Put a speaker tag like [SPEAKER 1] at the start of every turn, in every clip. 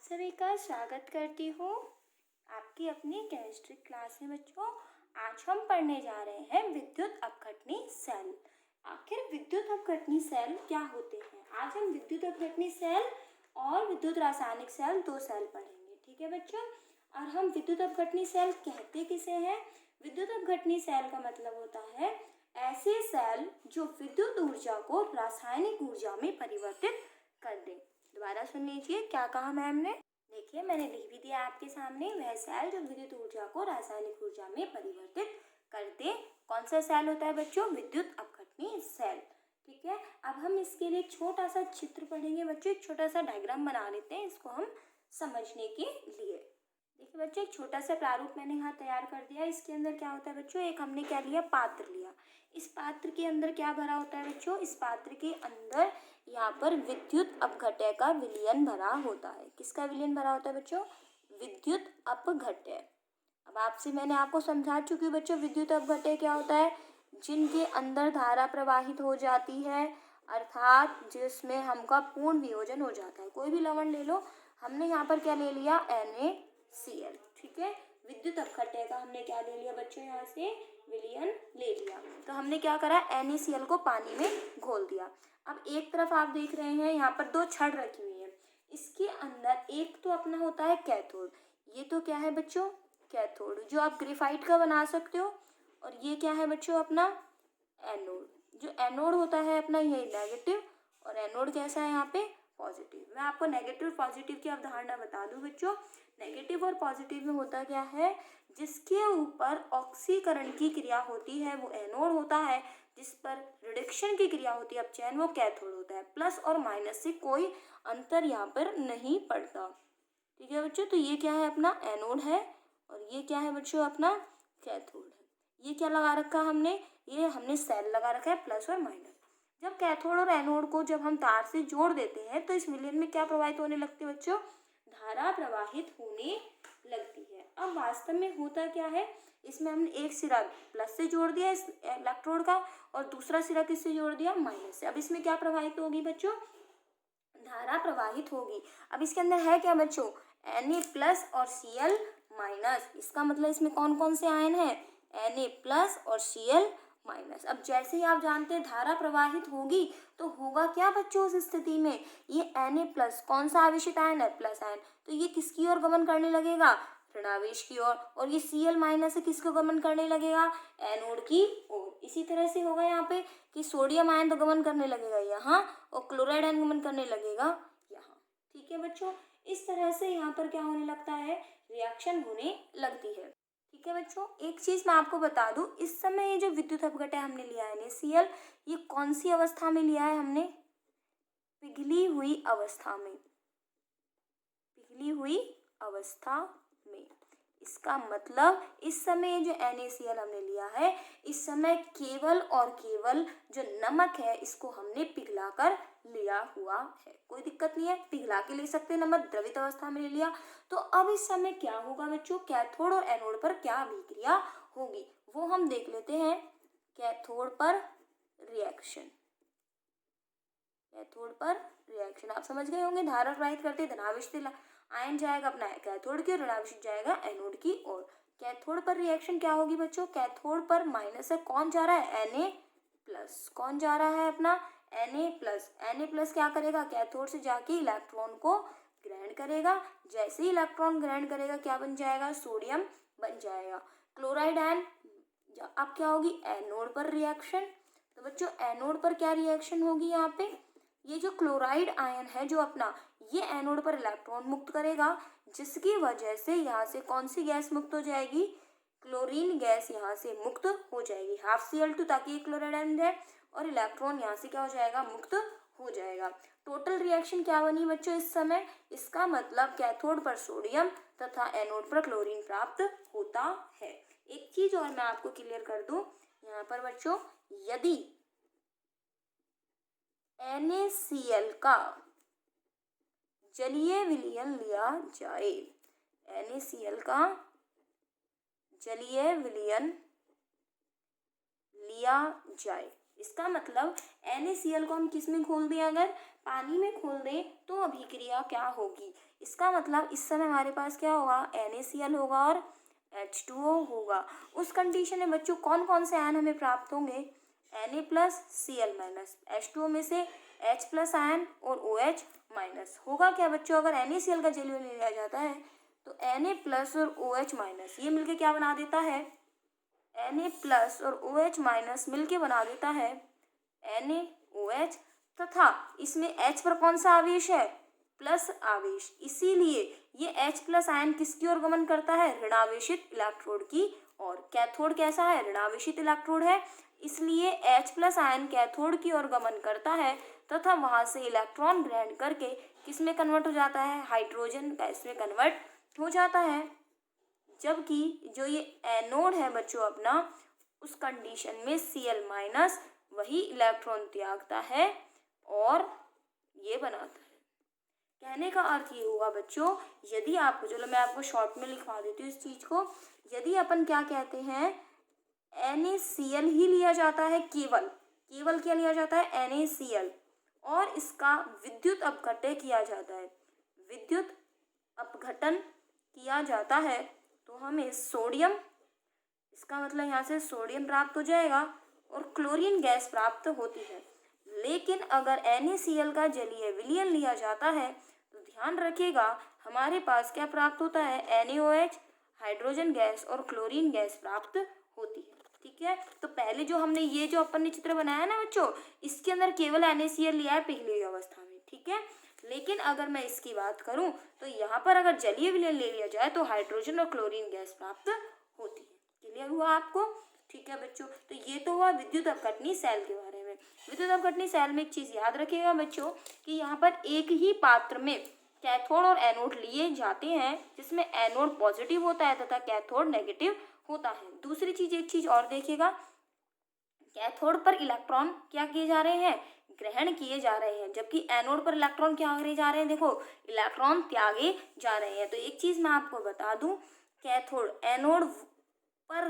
[SPEAKER 1] सभी का स्वागत करती हूँ आपकी अपनी केमिस्ट्री क्लास में। बच्चों, आज हम पढ़ने जा रहे हैं विद्युत अपघटनी सेल। आखिर विद्युत अपघटनी सेल क्या होते हैं? आज हम विद्युत अपघटनी सेल और विद्युत रासायनिक सेल, दो सेल पढ़ेंगे। ठीक है बच्चों। और हम विद्युत अपघटनी सेल कहते किसे हैं? विद्युत अपघटनी सेल का मतलब होता है ऐसे सेल जो विद्युत ऊर्जा को रासायनिक ऊर्जा में परिवर्तित कर दे। दोबारा सुन लीजिए, क्या कहा मैम ने? देखिए, मैंने लिख भी दिया आपके सामने, वह सेल जो विद्युत ऊर्जा को रासायनिक ऊर्जा में परिवर्तित कर दे। कौन सा सेल होता है बच्चों? विद्युत अपघटनी सेल। ठीक है, अब हम इसके लिए एक छोटा सा चित्र पढ़ेंगे बच्चों। एक छोटा सा डायग्राम बना लेते हैं इसको हम समझने के लिए। देखिए बच्चों, एक छोटा सा प्रारूप मैंने यहाँ तैयार कर दिया। इसके अंदर क्या होता है बच्चों? एक हमने क्या लिया? पात्र लिया। इस पात्र के अंदर क्या भरा होता है बच्चों? इस पात्र के अंदर यहाँ पर विद्युत अपघटय का विलयन भरा होता है। किसका विलयन भरा होता है बच्चों? विद्युत अपघटय। अब मैंने आपको समझा चुकी हूँ बच्चों, विद्युत अपघटय क्या होता है? जिनके अंदर धारा प्रवाहित हो जाती है, अर्थात जिसमें हमका पूर्ण वियोजन हो जाता है। कोई भी लवण ले लो, हमने यहाँ पर क्या ले लिया? NaCl। ठीक है, विद्युत अपघटय का हमने क्या ले लिया बच्चों? यहाँ से विलयन ले लिया। तो हमने क्या करा? NaCl को पानी में घोल दिया। अब एक तरफ आप देख रहे हैं यहाँ पर दो छड़ रखी हुई है। इसके अंदर एक तो अपना होता है कैथोड। ये तो क्या है बच्चों? कैथोड, जो आप ग्रेफाइट का बना सकते हो। और ये क्या है बच्चों? अपना एनोड। जो एनोड होता है अपना, ये नेगेटिव, और एनोड कैसा है यहाँ पे? पॉजिटिव। मैं आपको नेगेटिव पॉजिटिव की अवधारणा बता दूं बच्चों। नेगेटिव और पॉजिटिव में होता क्या है? जिसके ऊपर ऑक्सीकरण की क्रिया होती है वो एनोड होता है, जिस पर रिडक्शन की क्रिया होती है अपचयन, वो कैथोड होता है। प्लस और माइनस से कोई अंतर यहाँ पर नहीं पड़ता। ठीक है बच्चों, तो ये क्या है? अपना एनोड है, और ये क्या है बच्चों? अपना कैथोड है। ये क्या लगा रखा हमने? ये हमने सेल लगा रखा है, प्लस और माइनस। जब कैथोड और एनोड को जब हम तार से जोड़ देते हैं तो इस विलयन में क्या प्रवाहित होने लगती है बच्चों? धारा प्रवाहित होने लगती है। अब वास्तव में होता क्या है? इसमें हमने एक सिरा प्लस से जोड़ दिया इस इलेक्ट्रोड का, और दूसरा सिरा किससे जोड़ दिया? माइनस से। अब इसमें क्या प्रवाहित होगी बच्चों? धारा प्रवाहित होगी। अब इसके अंदर है क्या बच्चों? Na+ और Cl-। इसका मतलब इसमें कौन कौन से आयन है? Na+ और Cl-। अब जैसे ही आप जानते हैं धारा प्रवाहित होगी तो होगा क्या बच्चों उस स्थिति में? ये Na+ कौन सा आवेशित आयन है? Plus ion. तो ये किसकी ओर गमन करने लगेगा? ऋणावेश की ओर। और ये Cl- से किसको गमन करने लगेगा? एनोड की ओर। इसी तरह से होगा यहाँ पे कि सोडियम आयन तो गमन करने लगेगा यहाँ, और क्लोराइड आयन गमन करने लगेगा यहाँ। ठीक है बच्चों, इस तरह से यहाँ पर क्या होने लगता है? रिएक्शन होने लगती है। ठीक है बच्चों, एक चीज मैं आपको बता दूं, इस समय ये जो विद्युत अपघटय हमने लिया है NaCl, ये कौन सी अवस्था में लिया है हमने? पिघली हुई अवस्था में। पिघली हुई अवस्था में। इसका मतलब इस समय जो NaCl हमने लिया है, इस समय केवल और केवल जो नमक है इसको हमने पिघला कर लिया हुआ है। कोई दिक्कत नहीं है, पिघला के ले सकते हैं नमक, द्रवित अवस्था में ले लिया। तो अब इस समय क्या होगा बच्चों? कैथोड और एनोड पर क्या अभिक्रिया होगी वो हम देख लेते हैं। कैथोड पर रिएक्शन। कैथोड पर रिएक्शन आप समझ गए होंगे। धारा प्रवाहित करते धनावेश से आयन जाएगा अपना कैथोड की, ऋणावेश जाएगा एनोड की ओर। कैथोड पर रिएक्शन क्या होगी बच्चों? कैथोड पर माइनस है, कौन जा रहा है? Na+। कौन जा रहा है? अपना Na+। Na+ क्या करेगा? कैथोड से जाके इलेक्ट्रॉन को ग्रहण करेगा। जैसे ही इलेक्ट्रॉन ग्रहण करेगा क्या बन जाएगा? सोडियम बन जाएगा। क्लोराइड आयन अब क्या होगी? एनोड पर रिएक्शन। तो बच्चों एनोड पर क्या रिएक्शन होगी? यहाँ पे ये जो क्लोराइड आयन है जो अपना, ये एनोड पर इलेक्ट्रॉन मुक्त करेगा, जिसकी वजह से यहाँ से कौन सी गैस मुक्त हो जाएगी? क्लोरीन गैस यहाँ से मुक्त हो जाएगी। ½ Cl2, ताकि ये क्लोराइड आयन है, और इलेक्ट्रॉन यहाँ से क्या हो जाएगा? मुक्त हो जाएगा। टोटल रिएक्शन क्या बनी बच्चों इस समय? इसका मतलब कैथोड पर सोडियम तथा एनोड पर क्लोरीन प्राप्त होता है। एक चीज और मैं आपको क्लियर कर दूं यहाँ पर बच्चों, यदि NaCl का जलीय विलयन लिया जाए, NaCl का जलीय विलयन लिया जाए, इसका मतलब NaCl को हम किस में घोल दिया? अगर पानी में खोल दें तो अभिक्रिया क्या होगी। इसका मतलब इस समय हमारे पास क्या होगा, NaCl होगा और H2O होगा। उस कंडीशन में बच्चों कौन कौन से आयन हमें प्राप्त होंगे, Na+Cl-, H2O में से H+ आयन और OH- होगा क्या बच्चों, अगर NaCl का जलीय लिया जाता है तो Na+ और OH- ये मिलके क्या बना देता है, Na+ और OH- मिलके बना देता है NaOH, तथा इसमें H पर कौन सा आवेश है, प्लस आवेश, इसीलिए ये H+ आयन किसकी ओर गमन करता है, ऋणावेशित इलेक्ट्रोड की ओर। कैथोड कैसा है, ऋणावेशित इलेक्ट्रोड है, इसलिए H+ आयन कैथोड की ओर गमन करता है तथा वहां से इलेक्ट्रॉन ग्रहण करके किसमें कन्वर्ट हो जाता है, हाइड्रोजन गैस में कन्वर्ट हो जाता है। जबकि जो ये एनोड है बच्चों अपना, उस कंडीशन में Cl- वही इलेक्ट्रॉन त्यागता है और ये बनाता है। कहने का अर्थ ये हुआ बच्चों, यदि आपको, चलो मैं आपको शॉर्ट में लिखवा देती हूँ इस चीज को, यदि अपन क्या कहते हैं, NaCl ही लिया जाता है, केवल क्या लिया जाता है, NaCl, और इसका विद्युत अपघटन किया जाता है, विद्युत अपघटन किया जाता है, तो हमें सोडियम, इसका मतलब यहाँ से सोडियम प्राप्त हो जाएगा और क्लोरीन गैस प्राप्त होती है। लेकिन अगर NaCl का जलीय विलयन लिया जाता है तो ध्यान रखिएगा हमारे पास क्या प्राप्त होता है, NaOH, हाइड्रोजन गैस और क्लोरीन गैस प्राप्त होती है। ठीक है, तो पहले जो हमने ये जो अपन ने चित्र बनाया ना बच्चों, इसके अंदर केवल NaCl लिया है पहली अवस्था में। ठीक है, लेकिन अगर मैं इसकी बात करूं तो यहाँ पर अगर जलीय विलयन ले लिया जाए तो हाइड्रोजन और क्लोरीन गैस प्राप्त होती है। क्लियर हुआ आपको। ठीक है बच्चों, तो ये तो हुआ विद्युत अपघटनी सेल के बारे में। विद्युत अपघटनी सेल में एक चीज याद रखिएगा बच्चों कि यहाँ पर एक ही पात्र में कैथोड और एनोड लिए जाते हैं, जिसमें एनोड पॉजिटिव होता है तथा कैथोड नेगेटिव होता है। दूसरी चीज, एक चीज और देखिएगा, कैथोड पर इलेक्ट्रॉन क्या किए जा रहे हैं, ग्रहण किए जा रहे हैं, जबकि एनोड पर इलेक्ट्रॉन क्या करे जा रहे हैं, देखो इलेक्ट्रॉन त्यागे जा रहे हैं। तो एक चीज मैं आपको बता दूं, कैथोड एनोड पर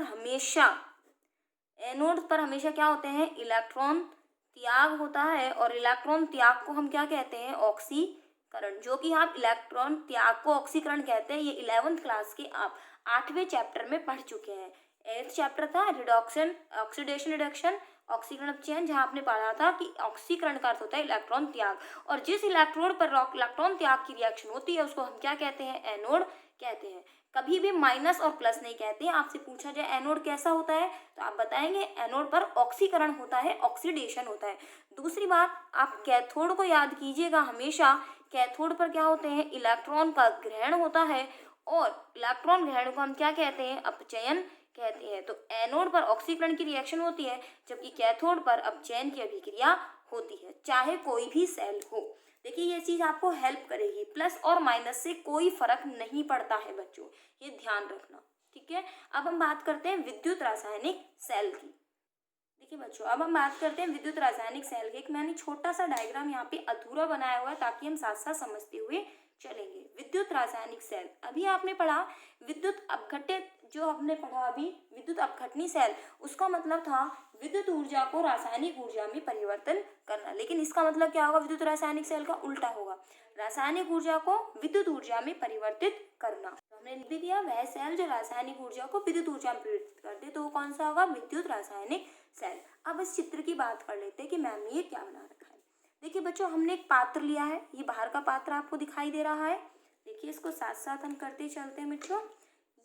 [SPEAKER 1] हमेशा क्या होते हैं, इलेक्ट्रॉन त्याग होता है, और इलेक्ट्रॉन त्याग को हम क्या कहते हैं, ऑक्सीकरण। जो कि आप इलेक्ट्रॉन त्याग को ऑक्सीकरण कहते हैं, ये 11th क्लास के आप 8वें चैप्टर में पढ़ चुके हैं। 8th चैप्टर था रिडक्शन, ऑक्सीडेशन रिडक्शन, ऑक्सीकरण अपचयन, जहां आपने पढ़ा था कि ऑक्सीकरण का अर्थ होता है इलेक्ट्रॉन त्याग, और जिस इलेक्ट्रोड पर इलेक्ट्रॉन त्याग की रिएक्शन होती है उसको हम क्या कहते हैं, एनोड कहते हैं। कभी भी माइनस और प्लस नहीं कहते हैं। आपसे पूछा जाए एनोड कैसा होता है तो आप बताएंगे एनोड पर ऑक्सीकरण होता है, ऑक्सीडेशन होता है। दूसरी बात, आप कैथोड को याद कीजिएगा हमेशा, कैथोड पर क्या होते हैं, इलेक्ट्रॉन का ग्रहण होता है, और इलेक्ट्रॉन ग्रहण को हम क्या कहते हैं, अपचयन कहते हैं। तो एनोड पर ऑक्सीकरण की रिएक्शन होती है, जबकि कैथोड पर अपचयन की अभिक्रिया होती है, चाहे कोई भी सेल हो। देखिए ये चीज आपको हेल्प करेगी, प्लस और माइनस से कोई फर्क नहीं पड़ता है बच्चों, ये ध्यान रखना। ठीक है, अब हम बात करते हैं विद्युत रासायनिक सेल की। देखिए बच्चों, अब हम बात करते हैं विद्युत रासायनिक सेल की। एक मैंने छोटा सा डायग्राम यहाँ पे अधूरा बनाया हुआ है ताकि हम साथ साथ समझते हुए चलेंगे। विद्युत रासायनिक सेल, अभी आपने पढ़ा विद्युत अपघटित, जो हमने पढ़ा अभी विद्युत अपघटनी सेल, उसका मतलब था विद्युत ऊर्जा को रासायनिक ऊर्जा में परिवर्तन करना। लेकिन इसका मतलब क्या होगा, विद्युत रासायनिक सेल का उल्टा होगा, रासायनिक ऊर्जा को विद्युत ऊर्जा में परिवर्तित करना। तो हमने लिख दिया वह सेल जो रासायनिक ऊर्जा को विद्युत ऊर्जा में परिवर्तित कर दे, तो वो कौन सा होगा, विद्युत रासायनिक सेल। अब इस चित्र की बात कर लेते हैं कि मैम ने ये क्या बना रखा है। देखिए बच्चों, हमने एक पात्र लिया है, ये बाहर का पात्र आपको दिखाई दे रहा है। देखिए इसको साथ साथ हम करते चलते हैं बच्चों।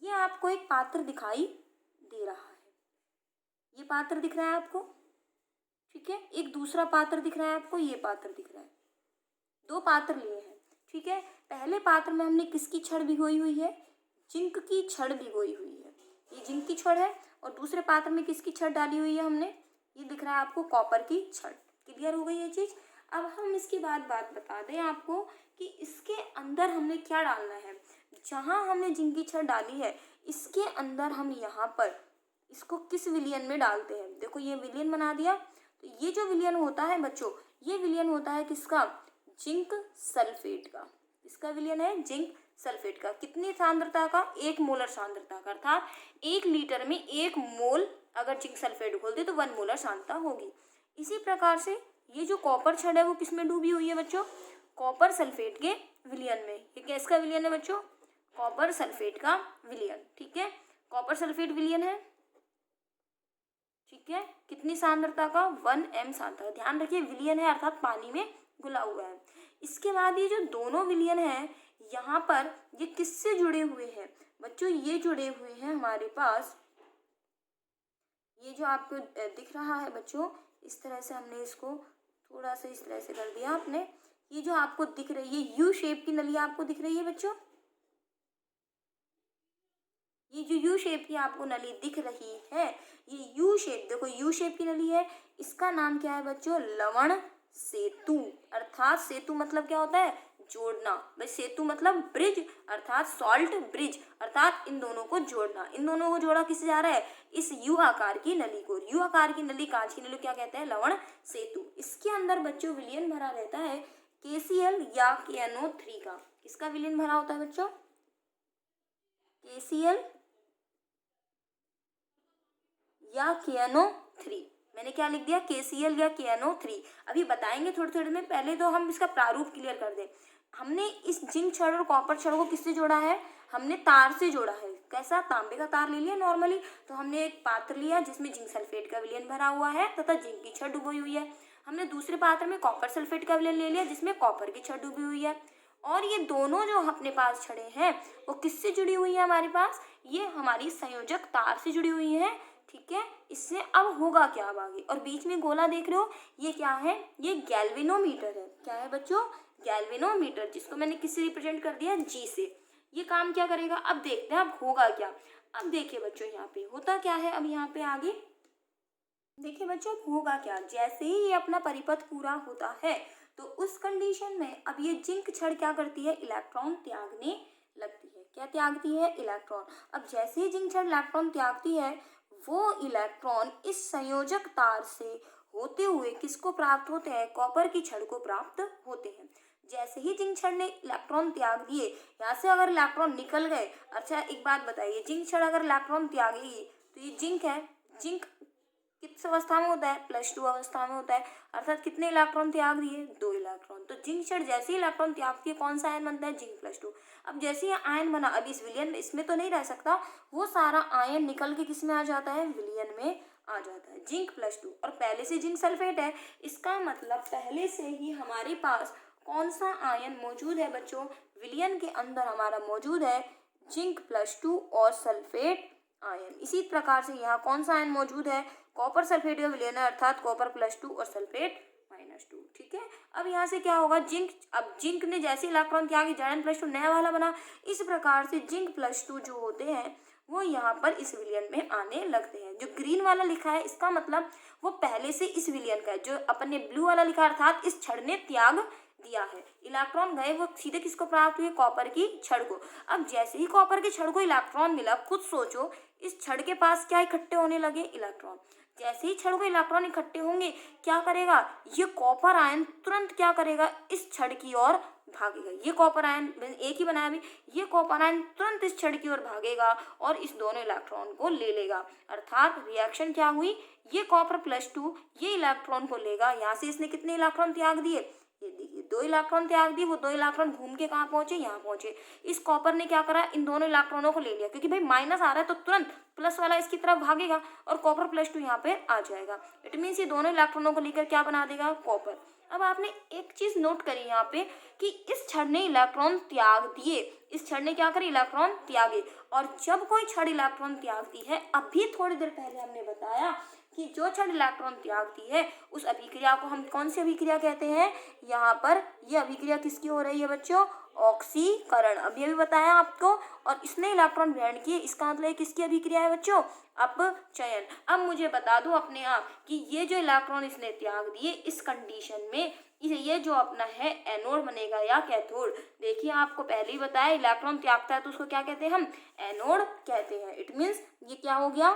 [SPEAKER 1] ये आपको एक पात्र दिखाई दे रहा है, ये पात्र दिख रहा है आपको, ठीक है। एक दूसरा पात्र दिख रहा है आपको, ये पात्र दिख रहा है, दो पात्र लिए हैं, ठीक है। पहले पात्र में हमने किसकी छड़ भिगोई हुई है, जिंक की छड़ भिगोई हुई है, ये जिंक की छड़ है। और दूसरे पात्र में किसकी छड़ डाली हुई है हमने, ये दिख रहा है आपको कॉपर की छड़। क्लियर हो गई ये चीज। अब हम इसके बाद बात बता दें आपको कि इसके अंदर हमने क्या डालना है। जहां हमने जिंक की छड़ डाली है इसके अंदर हम यहाँ पर इसको किस विलयन में डालते हैं। देखो ये विलयन बना दिया, तो ये जो विलयन होता है बच्चों, ये विलयन होता है किसका, जिंक सल्फेट का। इसका विलयन है जिंक सल्फेट का। कितनी सांद्रता का, 1 मोलर सांद्रता का, अर्थात 1 लीटर में 1 मोल अगर जिंक सल्फेट घोल दे तो 1 मोलर सांद्रता होगी। इसी प्रकार से ये जो कॉपर छड़ है वो किसमें डूबी हुई है बच्चों? कॉपर सल्फेट के विलयन में। ये किसका विलयन है बच्चों? कॉपर सल्फेट का विलयन। ठीक है, कॉपर सल्फेट विलयन है। ठीक है, कितनी सांद्रता का? 1 m सांद्रता। ध्यान रखिए विलयन है अर्थात पानी में घुला हुआ है। इसके बाद ये जो दोनों विलयन है यहाँ पर ये किससे जुड़े हुए हैं बच्चों? ये जुड़े हुए हैं हमारे पास, ये जो आपको दिख रहा है बच्चों, इस तरह से हमने इसको थोड़ा सा इस तरह से कर दिया आपने। ये जो आपको दिख रही है यू शेप की नली आपको दिख रही है बच्चों, ये जो यू शेप की आपको नली दिख रही है, ये यू शेप, देखो यू शेप की नली है, इसका नाम क्या है बच्चों? लवण सेतु। अर्थात सेतु मतलब क्या होता है? जोड़ना। भाई सेतु मतलब ब्रिज, अर्थात सॉल्ट ब्रिज, अर्थात इन दोनों को जोड़ना। इन दोनों को जोड़ा किससे जा रहा है? इस यू आकार की नली को। यू आकार की नली, कांच की नली क्या कहते हैं? लवण सेतु। इसके अंदर बच्चों विलयन भरा रहता है KCl या KNO3 का। किसका विलयन भरा होता है बच्चों? KCl या KNO3। मैंने क्या लिख दिया? KCl या KNO3। अभी बताएंगे थोड़ी थोड़ी में, पहले तो हम इसका प्रारूप क्लियर कर दें। हमने इस जिंक छड़ और कॉपर छड़ को किससे जोड़ा है? हमने तार से जोड़ा है। कैसा? तांबे का तार ले लिया नॉर्मली, तो हमने एक पात्र लिया जिसमें जिंक सल्फेट का विलयन भरा हुआ है तथा जिंक की छड़ डूबी हुई है। हमने दूसरे पात्र में कॉपर सल्फेट का विलयन ले लिया जिसमें कॉपर की छड़ डूबी हुई है। और ये दोनों जो अपने पास छड़े हैं वो किससे जुड़ी हुई है हमारे पास? ये हमारी संयोजक तार से जुड़ी हुई है। ठीक है, इससे अब होगा क्या अब आगे? और बीच में गोला देख रहे हो, ये क्या है? ये गैल्वेनोमीटर है। क्या है बच्चों? गैल्वेनोमीटर, जिसको मैंने किससे रिप्रेजेंट कर दिया? G से। ये काम क्या करेगा? अब देखते हैं अब होगा क्या। अब देखिए बच्चों यहाँ पे होता क्या है, अब यहाँ पे आगे देखिए बच्चों अब होगा क्या। जैसे ही ये अपना परिपथ पूरा होता है तो उस कंडीशन में अब ये जिंक छड़ क्या करती है? इलेक्ट्रॉन त्यागने लगती है। क्या त्यागती है? इलेक्ट्रॉन। अब जैसे ही जिंक छड़ इलेक्ट्रॉन त्यागती है, वो इलेक्ट्रॉन इस संयोजक तार से होते हुए किसको प्राप्त होते हैं? कॉपर की छड़ को प्राप्त होते हैं। जैसे ही जिंक छड़ ने इलेक्ट्रॉन त्याग दिए, यहाँ से अगर इलेक्ट्रॉन निकल गए, अच्छा एक बात बताइए, जिंक छड़ अगर इलेक्ट्रॉन त्यागेगी तो ये जिंक है, जिंक किस अवस्था में होता है? +2 अवस्था में होता है। अर्थात कितने इलेक्ट्रॉन त्याग दिए? 2 इलेक्ट्रॉन। तो जिंक छड़ जैसे ही इलेक्ट्रॉन त्यागती है कौन सा आयन बनता है? जिंक +2। अब जैसे ही आयन बना, अब इस विलयन में इसमें तो नहीं रह सकता, वो सारा आयन निकल के किस में आ जाता है? विलयन में आ जाता है, जिंक +2। और पहले से जिंक सल्फेट है, इसका मतलब पहले से ही हमारे पास कौन सा आयन मौजूद है बच्चों? विलयन के अंदर हमारा मौजूद है जिंक +2 और सल्फेट आयन। इसी प्रकार से यहाँ कौन सा आयन मौजूद है? कॉपर सल्फेट का विलयन है, अर्थात कॉपर +2 और सल्फेट -2। ठीक है, अब यहाँ से क्या होगा? जिंक, अब जिंक ने जैसे इलेक्ट्रॉन त्यागी, Zn +2 नया वाला बना। इस प्रकार से जिंक +2 जो होते हैं वो यहाँ पर इस विलयन में आने लगते हैं। जो ग्रीन वाला लिखा है इसका मतलब वो पहले से इस विलयन का है। जो अपन ने ब्लू वाला लिखा अर्थात इस छड़ ने त्याग दिया है, इलेक्ट्रॉन गए, वो सीधे किसको प्राप्त हुए? कॉपर की छड़ को। अब जैसे ही कॉपर की छड़ को इलेक्ट्रॉन मिला, खुद सोचो इस छड़ के पास क्या इकट्ठे होने लगे? इलेक्ट्रॉन। जैसे ही छड़ को इलेक्ट्रॉन इकट्ठे होंगे, क्या करेगा? ये कॉपर आयन तुरंत क्या करेगा? इस छड़ की ओर भागेगा। ये कॉपर आयन एक ही बनाया अभी, ये कॉपर आयन तुरंत इस छड़ की ओर भागेगा और इस दोनों इलेक्ट्रॉन को ले लेगा। अर्थात रिएक्शन क्या हुई? ये कॉपर +2 ये इलेक्ट्रॉन को लेगा। यहाँ से इसने कितने इलेक्ट्रॉन त्याग दिए? ये देखिए 2 इलेक्ट्रॉन त्याग दिए। वो 2 इलेक्ट्रॉन घूम के कहाँ पहुंचे? यहाँ पहुंचे। इस कॉपर ने क्या करा? इन दोनों इलेक्ट्रॉनों को ले लिया, क्योंकि भाई माइनस आ रहा है तो तुरंत प्लस वाला इसकी तरफ भागेगा और कॉपर +2 यहाँ पे आ जाएगा। इट मीन्स ये दोनों इलेक्ट्रॉनों को लेकर क्या बना देगा? कॉपर। अब आपने एक चीज नोट करी यहाँ पे कि इस छड़ ने इलेक्ट्रॉन त्याग दिए। इस छड़ ने क्या करे? इलेक्ट्रॉन त्यागे। और जब कोई छड़ इलेक्ट्रॉन त्यागती है, अभी थोड़ी देर पहले हमने बताया कि जो छड़ इलेक्ट्रॉन त्यागती है उस अभिक्रिया को हम कौन सी अभिक्रिया कहते हैं? यहाँ पर ये अभिक्रिया किसकी हो रही है बच्चों? ऑक्सीकरण। अभी अभी बताया आपको। और इसने इलेक्ट्रॉन ग्रहण किए, इसका मतलब किसकी अभिक्रिया है बच्चों? अपचयन। अब मुझे बता दो अपने आप कि ये जो इलेक्ट्रॉन इसने त्याग दिए, इस कंडीशन में ये जो अपना है एनोड बनेगा या कैथोड। देखिए आपको पहले ही बताया इलेक्ट्रॉन त्यागता है तो उसको क्या कहते हैं? हम एनोड कहते हैं। इट मीन्स ये क्या हो गया?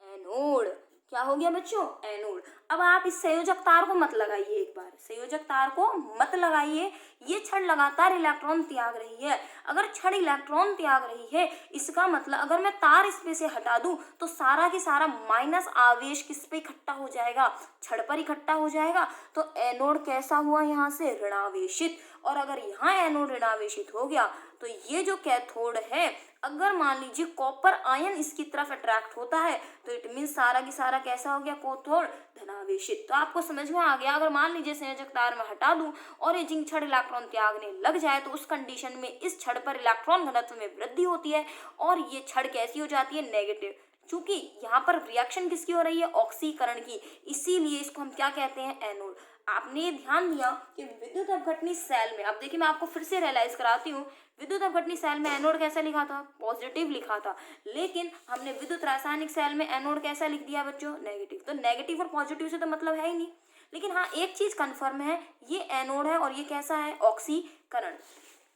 [SPEAKER 1] एनोड। क्या हो गया बच्चों, एनोड। अब आप इस संयोजक तार को मत लगाइए, एक बार संयोजक तार को मत लगाइए। ये छड़ लगातार इलेक्ट्रॉन त्याग रही है। अगर छड़ इलेक्ट्रॉन त्याग रही है, इसका मतलब अगर मैं तार इसमें से हटा दूं तो सारा की सारा माइनस आवेश किस पे इकट्ठा हो जाएगा, छड़ पर इकट्ठा हो जाएगा। तो एनोड कैसा हुआ, यहाँ से ऋणावेशित। और अगर यहाँ एनोड ऋणावेशित हो गया तो ये जो कैथोड है, अगर मान लीजिए कॉपर आयन इसकी तरफ अट्रैक्ट होता है तो इट मीन सारा की सारा कैसा हो गया, कैथोड धनावेशित। तो आपको समझ में आ गया। अगर मान लीजिए संयोजक तार में हटा दूं और ये जिंक छड़ इलेक्ट्रॉन त्यागने लग जाए तो उस कंडीशन में इस छड़ पर इलेक्ट्रॉन घनत्व में वृद्धि होती है और ये छड़ कैसी हो जाती है, नेगेटिव। चूंकि यहाँ पर रिएक्शन किसकी हो रही है, ऑक्सीकरण की, इसीलिए इसको हम क्या कहते हैं, एनोड। आपने ध्यान दिया कि विद्युत अपघटनी सेल में, अब देखिए मैं आपको फिर से रियलाइज कराती हूँ, विद्युत अपघटनी सेल में एनोड कैसा लिखा था, पॉजिटिव लिखा था। लेकिन हमने विद्युत रासायनिक सेल में एनोड कैसा लिख दिया बच्चों, नेगेटिव। तो नेगेटिव और पॉजिटिव से तो मतलब है ही नहीं। लेकिन हाँ, एक चीज कंफर्म है, ये एनोड है और ये कैसा है, ऑक्सीकरण,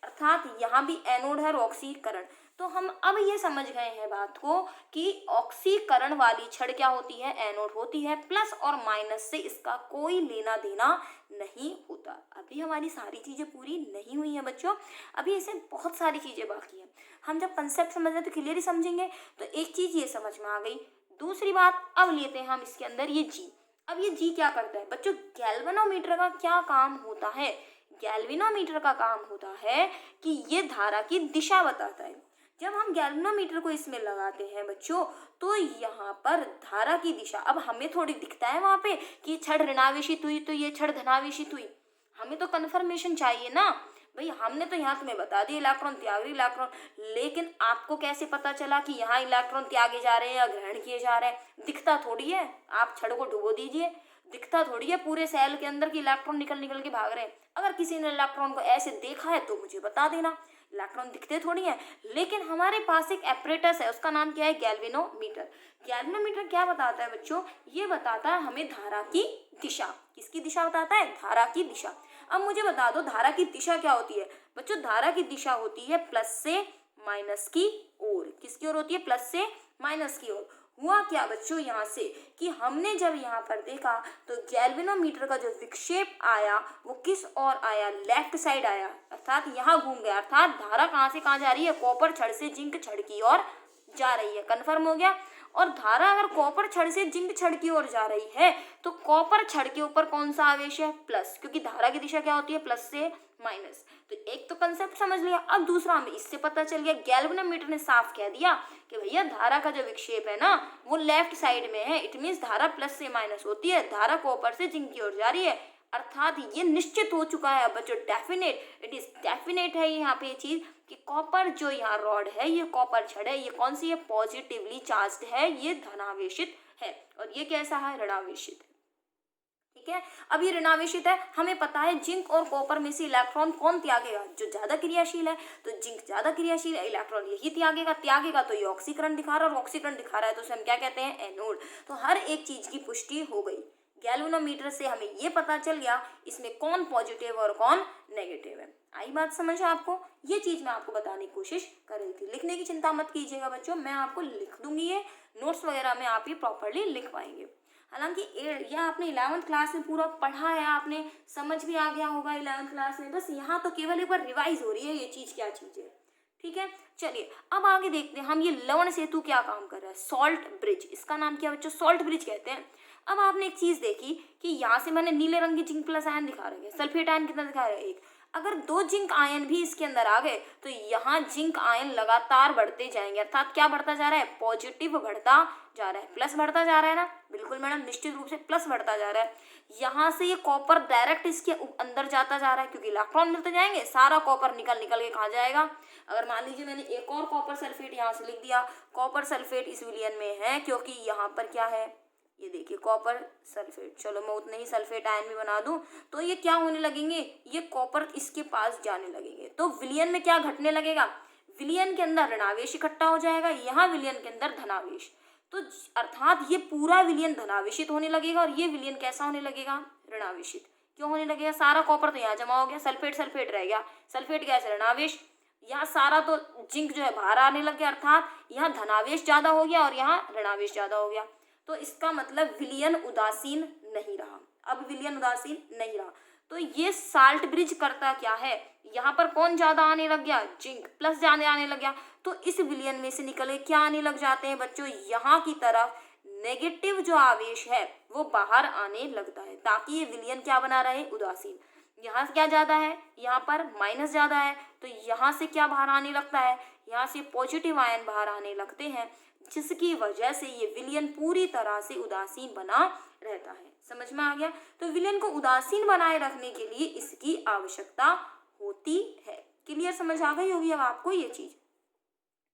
[SPEAKER 1] अर्थात यहाँ भी एनोड है और ऑक्सीकरण। तो हम अब ये समझ गए हैं बात को कि ऑक्सीकरण वाली छड़ क्या होती है, एनोड होती है। प्लस और माइनस से इसका कोई लेना देना नहीं होता। अभी हमारी सारी चीजें पूरी नहीं हुई हैं बच्चों, अभी ऐसे बहुत सारी चीजें बाकी हैं। हम जब कंसेप्ट समझ रहे तो क्लियरली समझेंगे। तो एक चीज ये समझ में आ गई। दूसरी बात अब लेते हैं हम इसके अंदर ये जी। अब ये जी क्या करता है बच्चों, गैल्वेनोमीटर का क्या काम होता है, गैल्वेनोमीटर का काम होता है कि ये धारा की दिशा बताता है। जब हम गैल्वेनोमीटर को इसमें लगाते हैं बच्चों तो यहाँ पर धारा की दिशा, अब हमें थोड़ी दिखता है वहां पे कि छड़ ऋणावेशित हुई तो ये छड़ धनावेशित हुई, हमें तो कंफर्मेशन चाहिए ना भाई। हमने तो यहाँ तुम्हें बता दिया इलेक्ट्रॉन त्याग रही इलेक्ट्रॉन, लेकिन आपको कैसे पता चला कि यहाँ इलेक्ट्रॉन त्यागे जा रहे हैं या ग्रहण किए जा रहे हैं, दिखता थोड़ी है। आप छड़ को डुबो दीजिए, दिखता थोड़ी है पूरे सेल के अंदर कि इलेक्ट्रॉन निकल निकल के भाग रहे हैं। अगर किसी ने इलेक्ट्रॉन को ऐसे देखा है तो मुझे बता देना, इलेक्ट्रॉन दिखते थोड़ी हैं। लेकिन हमारे पास एक एपरेटस है, उसका नाम क्या है, गैल्वेनोमीटर। गैल्वेनोमीटर क्या बताता है बच्चों, ये बताता है हमें धारा की दिशा। किसकी दिशा बताता है, धारा की दिशा। अब मुझे बता दो धारा की दिशा क्या होती है बच्चों, धारा की दिशा होती है प्लस से माइनस की ओर। किसकी ओर होती है, प्लस से माइनस की ओर। हुआ क्या बच्चों यहाँ से कि हमने जब यहाँ पर देखा तो गैल्वेनोमीटर का जो विक्षेप आया वो किस ओर आया, लेफ्ट साइड आया, अर्थात यहाँ घूम गया। अर्थात धारा कहाँ से कहाँ जा रही है, कॉपर छड़ से जिंक छड़ की ओर जा रही है। कन्फर्म हो गया। और धारा अगर कॉपर छड़ से जिंक छड़ की ओर जा रही है तो कॉपर छड़ के ऊपर कौन सा आवेश है, प्लस, क्योंकि धारा की दिशा क्या होती है, प्लस से माइनस। तो एक तो कंसेप्ट समझ लिया। अब दूसरा हमें इससे पता चल गया, गैल्वेनोमीटर ने साफ कह दिया कि भैया धारा का जो विक्षेप है ना वो लेफ्ट साइड में है। इट मीन्स धारा प्लस से माइनस होती है, धारा कॉपर से जिंक की ओर जा रही है। अर्थात ये निश्चित हो चुका है बच्चों, डेफिनेट, इट इज डेफिनेट है यहाँ पे ये चीज कि कॉपर जो यहाँ रॉड है, ये कॉपर छड़ है, ये कौन सी है, पॉजिटिवली चार्ज्ड है, ये धनावेशित है। और ये कैसा है, ऋणावेशित है। ठीक है, अब ये ऋणावेशित है, हमें पता है जिंक और कॉपर में से इलेक्ट्रॉन कौन त्यागेगा, जो ज्यादा क्रियाशील है। तो जिंक ज्यादा क्रियाशील है, इलेक्ट्रॉन यही त्यागेगा तो ये ऑक्सीकरण दिखा रहा है, और ऑक्सीकरण दिखा रहा है तो उसे हम क्या कहते हैं, एनोड। तो हर एक चीज की पुष्टि हो गई। गैल्वेनोमीटर से हमें ये पता चल गया इसमें कौन पॉजिटिव और कौन नेगेटिव है। आई बात समझ आपको, ये चीज मैं आपको बताने की कोशिश कर रही थी। लिखने की चिंता मत कीजिएगा बच्चों, मैं आपको लिख दूंगी, ये नोट्स वगैरह में आप ये प्रॉपरली लिख पाएंगे। हालांकि यह आपने 11th क्लास में पूरा पढ़ा है, आपने समझ भी आ गया होगा 11th क्लास में। बस यहाँ तो केवल एक बार रिवाइज हो रही है ये चीज क्या चीज है। ठीक है, चलिए अब आगे देखते हैं हम ये लवण सेतु क्या काम कर रहा है, सॉल्ट ब्रिज। इसका नाम क्या बच्चों, सॉल्ट ब्रिज कहते हैं। अब आपने एक चीज देखी कि यहाँ से मैंने नीले रंग की जिंक प्लस आयन दिखा रहे हैं, सल्फेट आयन कितना दिखा रहे हैं, एक। अगर 2 जिंक आयन भी इसके अंदर आ गए तो यहाँ जिंक आयन लगातार बढ़ते जाएंगे। अर्थात क्या बढ़ता जा रहा है, पॉजिटिव बढ़ता जा रहा है, प्लस बढ़ता जा रहा है ना, बिल्कुल मैडम, निश्चित रूप से प्लस बढ़ता जा रहा है। यहाँ से ये कॉपर डायरेक्ट इसके अंदर जाता जा रहा है, क्योंकि इलेक्ट्रॉन मिलते जाएंगे, सारा कॉपर निकल निकल के कहाँ जाएगा। अगर मान लीजिए मैंने एक और कॉपर सल्फेट यहाँ से लिख दिया, कॉपर सल्फेट इस विलयन में है क्योंकि यहाँ पर क्या है, ये देखिए कॉपर सल्फेट। चलो मैं उतने ही सल्फेट आयन भी बना दूं तो ये क्या होने लगेंगे, ये कॉपर इसके पास जाने लगेंगे। तो विलयन में क्या घटने लगेगा, विलयन के अंदर ऋणावेश इकट्ठा हो जाएगा, यहाँ विलयन के अंदर धनावेश। तो अर्थात ये पूरा विलयन धनावेशित होने लगेगा और ये विलयन कैसा होने लगेगा, ऋणावेशित। क्यों होने लगेगा, सारा कॉपर तो यहाँ जमा हो गया, सल्फेट सल्फेट रह गया, सल्फेट गैस ऋणावेश, यहाँ सारा तो जिंक जो है बाहर आने लग गया, अर्थात यहाँ धनावेश ज्यादा हो गया और यहाँ ऋणावेश ज्यादा हो गया। तो इसका मतलब विलयन उदासीन नहीं रहा। अब विलयन उदासीन नहीं रहा, तो ये साल्ट ब्रिज करता क्या है, यहाँ पर कौन ज्यादा आने लग गया, जिंक प्लस ज्यादा आने लग गया, तो इस विलयन में से निकल के क्या आने लग जाते हैं बच्चों, यहाँ की तरफ नेगेटिव जो आवेश है वो बाहर आने लगता है, ताकि ये विलयन क्या बना रहे, उदासीन। यहाँ से क्या ज्यादा है, यहाँ पर माइनस ज्यादा है, तो यहाँ से क्या बाहर आने लगता है, यहाँ से पॉजिटिव आयन बाहर आने लगते हैं, जिसकी वजह से ये विलयन पूरी तरह से उदासीन बना रहता है। समझ में आ गया। तो विलयन को उदासीन बनाए रखने के लिए इसकी आवश्यकता होती है। क्लियर, समझ आ गई होगी अब आपको ये चीज।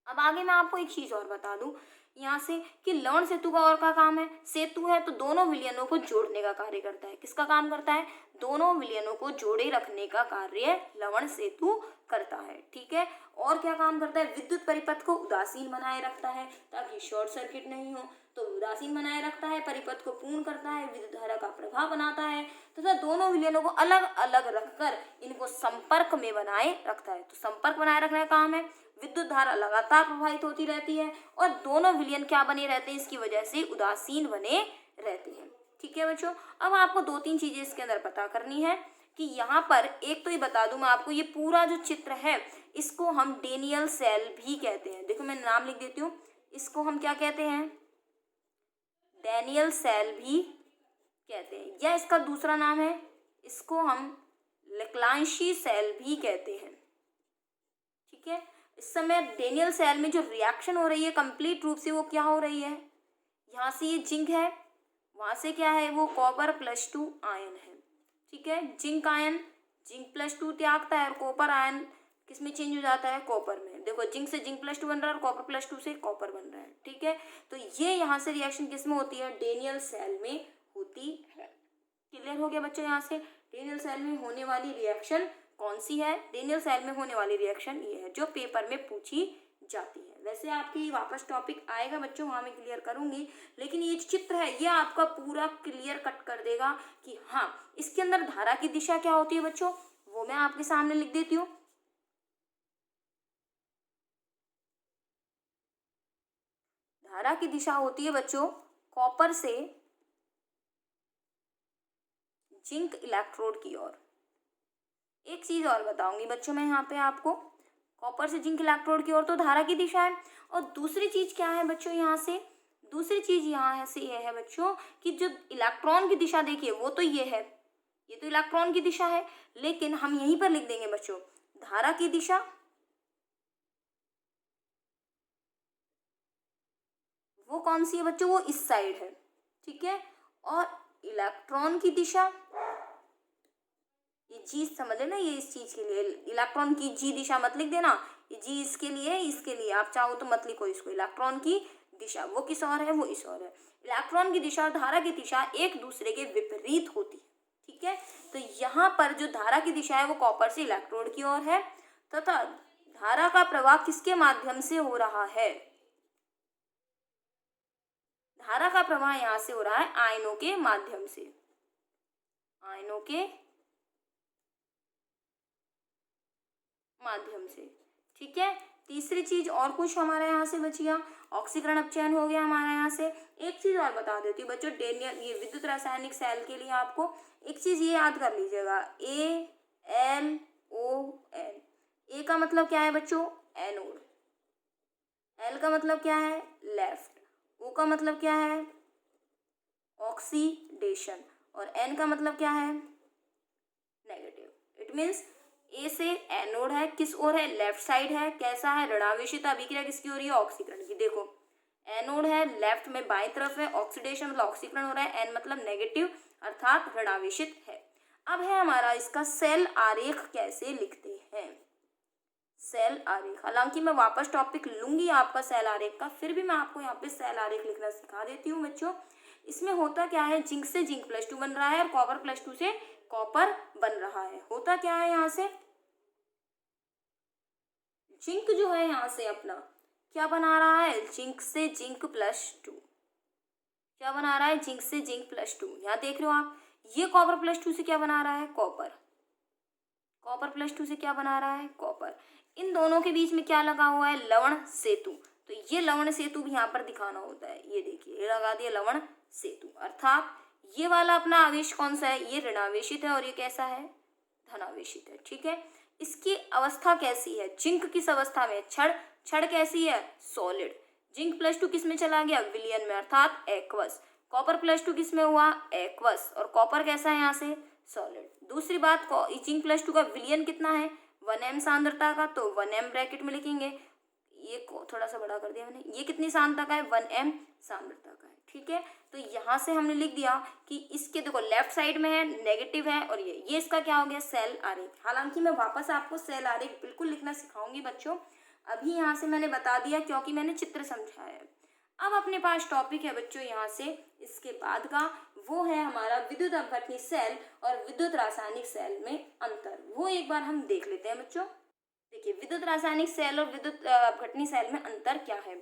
[SPEAKER 1] अब आगे मैं आपको एक चीज और बता दूं यहाँ से कि लवण सेतु का और क्या काम है। सेतु है तो दोनों विलयनों को जोड़ने का कार्य करता है। किसका काम करता है, दोनों विलयनों को जोड़े रखने का कार्य लवण सेतु करता है। ठीक है, और क्या काम करता है, विद्युत परिपथ को उदासीन बनाए रखता है ताकि शॉर्ट सर्किट नहीं हो, तो उदासीन बनाए रखता है, परिपथ को पूर्ण करता है, विद्युत धारा का प्रवाह बनाता है तथा दोनों विलयनों को अलग अलग रखकर इनको संपर्क में बनाए रखता है। तो संपर्क बनाए रखने का काम है, विद्युत धारा लगातार प्रवाहित होती रहती है और दोनों विलयन क्या बने रहते हैं, इसकी वजह से उदासीन बने रहते हैं। ठीक है बच्चों, अब आपको दो तीन चीजें इसके अंदर पता करनी है कि यहाँ पर एक तो ये बता दूं मैं आपको, ये पूरा जो चित्र है इसको हम डेनियल सेल भी कहते हैं। देखो मैं नाम लिख देती हूँ, इसको हम क्या कहते हैं, डेनियल सेल भी कहते हैं, या इसका दूसरा नाम है, इसको हम लेक्लांशी सेल भी कहते हैं। ठीक है, इस समय डेनियल सेल में जो रिएक्शन हो रही है कंप्लीट रूप से वो क्या हो रही है, यहाँ से ये जिंक है, वहां से क्या है, वो कॉपर +2 आयन है। ठीक है, जिंक आयन जिंक +2 त्यागता है और कॉपर आयन किस में चेंज हो जाता है, कॉपर में। देखो जिंक से जिंक +2 बन रहा है और कॉपर +2 से कॉपर बन रहा है। ठीक है, तो ये यहाँ से रिएक्शन किस में होती है, डेनियल सेल में होती है। क्लियर हो गया बच्चों, यहाँ से डेनियल सेल में होने वाली रिएक्शन कौन सी है, डेनियल सेल में होने वाली रिएक्शन ये है जो पेपर में पूछी जाती है। वैसे आपकी वापस टॉपिक आएगा बच्चों, वहां मैं क्लियर करूंगी, लेकिन ये चित्र है ये आपका पूरा क्लियर कट कर देगा कि हाँ इसके अंदर धारा की दिशा क्या होती है बच्चों, वो मैं आपके सामने लिख देती हूँ। धारा की दिशा होती है बच्चों कॉपर से जिंक इलेक्ट्रोड की ओर। एक चीज और बताऊंगी बच्चों मैं यहाँ पे आपको, कॉपर से जिंक इलेक्ट्रोड की ओर तो धारा की दिशा है, और दूसरी चीज क्या है बच्चों, यहाँ से दूसरी चीज यहाँ से ये है बच्चों कि जो इलेक्ट्रॉन की दिशा देखिए वो तो ये है, ये तो इलेक्ट्रॉन की दिशा है, लेकिन हम यहीं पर लिख देंगे बच्चों धारा की दिशा वो कौन सी है बच्चों, वो इस साइड है। ठीक है, और इलेक्ट्रॉन की दिशा ये जी समझ लेना, ये इस चीज के लिए, इलेक्ट्रॉन की जी दिशा मत लिख देना, ये जी इसके लिए आप चाहो तो मत लिखो इसको, इलेक्ट्रॉन की दिशा वो किस ओर है, वो इस ओर है। इलेक्ट्रॉन की दिशा और धारा की दिशा एक दूसरे के विपरीत होती है। ठीक है, तो यहाँ पर जो धारा की दिशा है वो कॉपर से इलेक्ट्रोड की ओर है तथा धारा का प्रवाह किसके माध्यम से हो रहा है, धारा का प्रवाह यहाँ से हो रहा है आयनों के माध्यम से, आयनों के माध्यम से। ठीक है, तीसरी चीज और कुछ हमारे यहाँ से बची गया, ऑक्सीकरण अपचयन हो गया हमारे यहाँ से। एक चीज और बता देती हूँ बच्चों, डेनियल ये विद्युत रासायनिक सेल के लिए आपको एक चीज ये याद कर लीजिएगा, ALON। ए का मतलब क्या है बच्चों, एनोड, एल का मतलब क्या है, लेफ्ट, ओ का मतलब क्या है, ऑक्सीडेशन, और एन का मतलब क्या है, नेगेटिव। इट मीन्स ए से एनोड है, किस ओर है, लेफ्ट साइड है, कैसा है, ऋणावेशित अभिक्रिया किसकी हो रही है, ऑक्सीकरण की। देखो एनोड है, लेफ्ट में बाईं तरफ है, ऑक्सीडेशन मतलब ऑक्सीकरण हो रहा है, एन मतलब नेगेटिव अर्थात ऋणावेशित है। अब है हमारा इसका सेल आरेख कैसे लिखते हैं, सेल आरेख। हालांकि मैं वापस टॉपिक लूंगी आपका सेल आरेख का, फिर भी मैं आपको यहाँ पे सेल आरेख लिखना सिखा देती हूँ बच्चों। इसमें होता क्या है, जिंक से जिंक +2 बन रहा है और कॉपर +2 से कॉपर बन रहा है। होता क्या है, यहाँ से जिंक जो है यहाँ से अपना क्या बना रहा है, जिंक से जिंक +2, क्या बना रहा है, जिंक से जिंक +2। यहाँ देख रहे हो आप, ये कॉपर +2 से क्या बना रहा है, कॉपर, कॉपर +2 से क्या बना रहा है, कॉपर। इन दोनों के बीच में क्या लगा हुआ है, लवण सेतु, तो ये लवण सेतु भी यहाँ पर दिखाना होता है। ये देखिए, ये लगा दिया लवण सेतु, अर्थात ये वाला अपना आवेश कौन सा है, ये ऋणावेशित है और ये कैसा है, धनावेशित है। ठीक है, इसकी अवस्था कैसी है, जिंक किस अवस्था में, क्षण कैसी है, सॉलिड। जिंक +2 किस में चला गया, विलयन में, अर्थात एक्वस। कॉपर +2 किस में हुआ, एक्वस, और कॉपर कैसा है यहाँ से, सॉलिड। दूसरी बात, जिंक +2 का विलयन कितना है, 1m सांद्रता का, तो 1m ब्रैकेट में लिखेंगे। ये को थोड़ा सा बड़ा कर दिया मैंने, ये कितनी सांद्रता का है, 1m सांद्रता का है। ठीक है, तो यहाँ से हमने लिख दिया कि इसके देखो लेफ्ट साइड में है नेगेटिव है, और ये इसका क्या हो गया, सेल आरेख। हालांकि मैं वापस आपको सेल आरेख बिल्कुल लिखना सिखाऊंगी बच्चों, अभी यहाँ से मैंने बता दिया क्योंकि मैंने चित्र समझाया है। अब अपने पास टॉपिक है बच्चों यहाँ से इसके बाद का, वो है हमारा विद्युत अपघटनी सेल और विद्युत रासायनिक सेल में अंतर। वो एक बार हम देख लेते हैं बच्चों। देखिए, विद्युत रासायनिक सेल और विद्युत अपघटनी सेल में अंतर क्या है।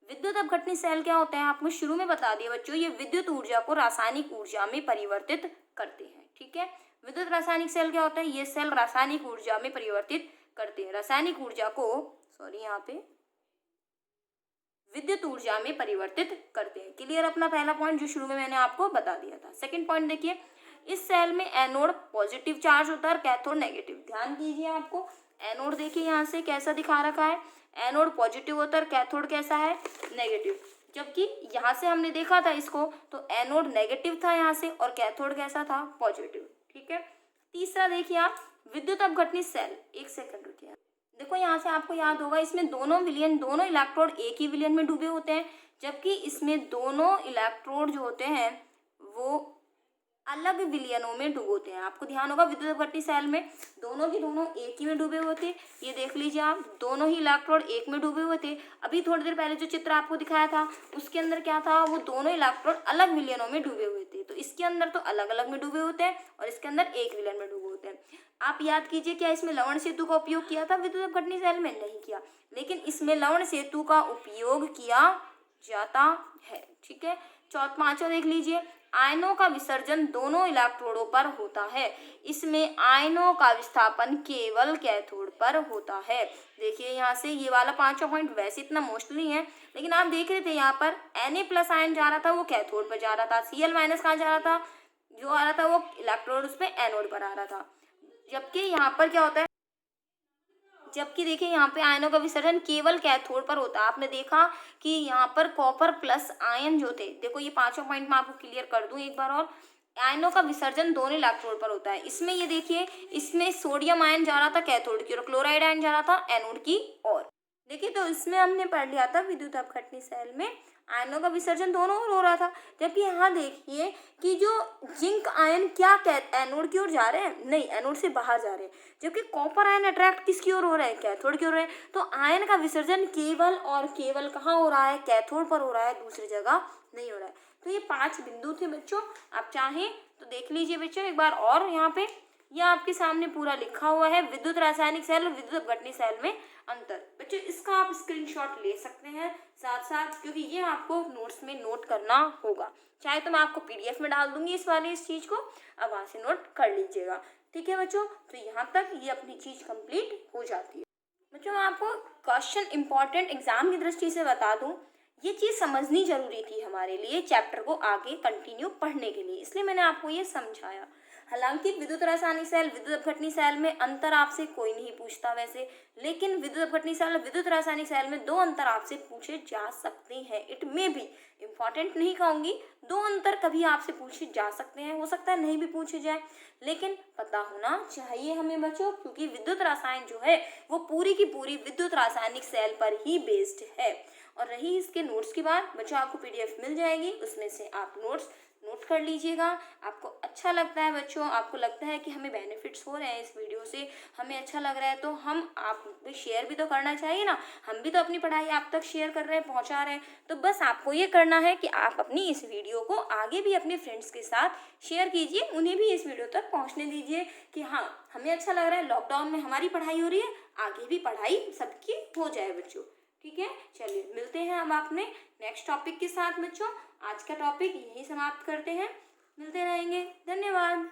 [SPEAKER 1] विद्युत अपघटनी सेल क्या होता है, आपको शुरू में बता दिया बच्चों, ये विद्युत ऊर्जा को रासायनिक ऊर्जा में परिवर्तित करते हैं। ठीक है, विद्युत रासायनिक सेल क्या होता है, ये सेल रासायनिक ऊर्जा में परिवर्तित करते हैं, रासायनिक ऊर्जा को यहाँ पे विद्युत ऊर्जा में परिवर्तित करते हैं। क्लियर अपना पहला पॉइंट जो शुरू में मैंने आपको बता दिया था। सेकंड पॉइंट देखिए, इस सेल में एनोड पॉजिटिव चार्ज होता है और कैथोड नेगेटिव। ध्यान दीजिए, आपको एनोड देखिए यहाँ से कैसा दिखा रखा है, एनोड पॉजिटिव होता है और कैथोड कैसा है, नेगेटिव। जबकि यहाँ से हमने देखा था इसको तो एनोड नेगेटिव था यहाँ से और कैथोड कैसा था, पॉजिटिव। ठीक है, तीसरा देखिए आप, विद्युत अपघटनी सेल, एक सेकंड रुकिए, देखो यहाँ से आपको याद होगा इसमें दोनों इलेक्ट्रोड एक ही विलयन में डूबे होते हैं, जबकि इसमें दोनों इलेक्ट्रोड जो होते हैं वो अलग विलयनों में डूबोते हैं। आपको ध्यान होगा विद्युत अपघटनी सेल में दोनों एक ही में डूबे हुए थे। ये देख लीजिए आप, दोनों ही इलेक्ट्रोड एक में डूबे हुए थे। अभी थोड़ी देर पहले जो चित्र आपको दिखाया था उसके अंदर क्या था, वो दोनों इलेक्ट्रोड अलग विलयनों में डूबे हुए थे। तो इसके अंदर तो अलग अलग में डूबे होते हैं और इसके अंदर एक विलयन में डूबे होते हैं। आप याद कीजिए, क्या इसमें लवण सेतु का उपयोग किया था, विद्युत अपघटनी सेल में नहीं किया, लेकिन इसमें लवण सेतु का उपयोग किया जाता है। ठीक है, पांचवा देख लीजिए, आयनों का विसर्जन दोनों इलेक्ट्रोडों पर होता है। इसमें आयनों का विस्थापन केवल कैथोड पर होता है। देखिए यहाँ से ये वाला पांचवा पॉइंट वैसे इतना मोस्टली है, लेकिन आप देख रहे थे यहाँ पर Na+ आयन जा रहा था वो कैथोड पर जा रहा था, Cl- कहाँ जा रहा था, जो आ रहा था वो इलेक्ट्रोड उस पर एनोड पर आ रहा था। जबकि यहाँ पर क्या होता है, जबकि देखिए यहाँ पे आयनों का विसर्जन केवल कैथोड पर होता है। आपने देखा कि यहाँ पर कॉपर प्लस आयन जो थे, देखो ये पांचवा पॉइंट मैं आपको क्लियर कर दूं एक बार और, आयनों का विसर्जन दोनों इलेक्ट्रोड पर होता है। इसमें ये देखिए, इसमें सोडियम आयन जा रहा था कैथोड की और क्लोराइड आयन जा रहा था एनोड की ओर। देखिए, तो इसमें हमने पढ़ लिया था विद्युत अपघटनी सेल में आयनों का विसर्जन दोनों ओर हो रहा था। जबकि यहाँ देखिए कि जो जिंक आयन क्या एनोड की ओर जा रहे हैं, नहीं, एनोड से बाहर जा रहे हैं, जबकि कॉपर आयन अट्रैक्ट किसकी ओर हो रहा है, कैथोड की ओर है। तो आयन का विसर्जन केवल और केवल कहाँ हो रहा है, कैथोड पर हो रहा है, दूसरी जगह नहीं हो रहा है। तो ये 5 बिंदु थे बच्चों, आप चाहें तो देख लीजिए बच्चों एक बार और। यहाँ पे यह आपके सामने पूरा लिखा हुआ है, विद्युत रासायनिक सेल और विद्युत अपघटनी सेल में अंतर। बच्चों इसका आप स्क्रीनशॉट ले सकते हैं साथ साथ, क्योंकि ये आपको नोट्स में नोट करना होगा। चाहे तो मैं आपको PDF में डाल दूंगी इस चीज़ को, अब वहाँ से नोट कर लीजिएगा। ठीक है बच्चों, तो यहाँ तक ये अपनी चीज़ कंप्लीट हो जाती है। बच्चों मैं आपको क्वेश्चन इंपॉर्टेंट एग्जाम की दृष्टि से बता दूं, ये चीज़ समझनी जरूरी थी हमारे लिए चैप्टर को आगे कंटिन्यू पढ़ने के लिए, इसलिए मैंने आपको ये समझाया। हालांकि विद्युत रासायनिक सेल विद्युत अपघटनी सेल में अंतर आपसे कोई नहीं पूछता वैसे, लेकिन विद्युत अपघटनी सेल और विद्युत रासायनिक सेल में 2 अंतर आपसे पूछे जा सकते हैं। इट में भी इम्पॉर्टेंट नहीं कहूँगी, 2 अंतर कभी आपसे पूछे जा सकते हैं, हो सकता है नहीं भी पूछे जाए, लेकिन पता होना चाहिए हमें बच्चों, क्योंकि विद्युत रसायन जो है वो पूरी की पूरी विद्युत रासायनिक सेल पर ही बेस्ड है। और रही इसके नोट्स की बात, बच्चों आपको PDF मिल जाएगी, उसमें से आप नोट्स नोट कर लीजिएगा। आपको अच्छा लगता है बच्चों, आपको लगता है कि हमें बेनिफिट्स हो रहे हैं इस वीडियो से, हमें अच्छा लग रहा है, तो हम आप भी शेयर भी तो करना चाहिए ना, हम भी तो अपनी पढ़ाई आप तक शेयर कर रहे हैं, पहुंचा रहे हैं। तो बस आपको ये करना है कि आप अपनी इस वीडियो को आगे भी अपने फ्रेंड्स के साथ शेयर कीजिए, उन्हें भी इस वीडियो तक पहुँचने दीजिए कि हाँ हमें अच्छा लग रहा है, लॉकडाउन में हमारी पढ़ाई हो रही है, आगे भी पढ़ाई सबकी हो जाए बच्चों। ठीक है, चलिए मिलते हैं अब आपने नेक्स्ट टॉपिक के साथ बच्चों। आज का टॉपिक यही समाप्त करते हैं, मिलते रहेंगे, धन्यवाद।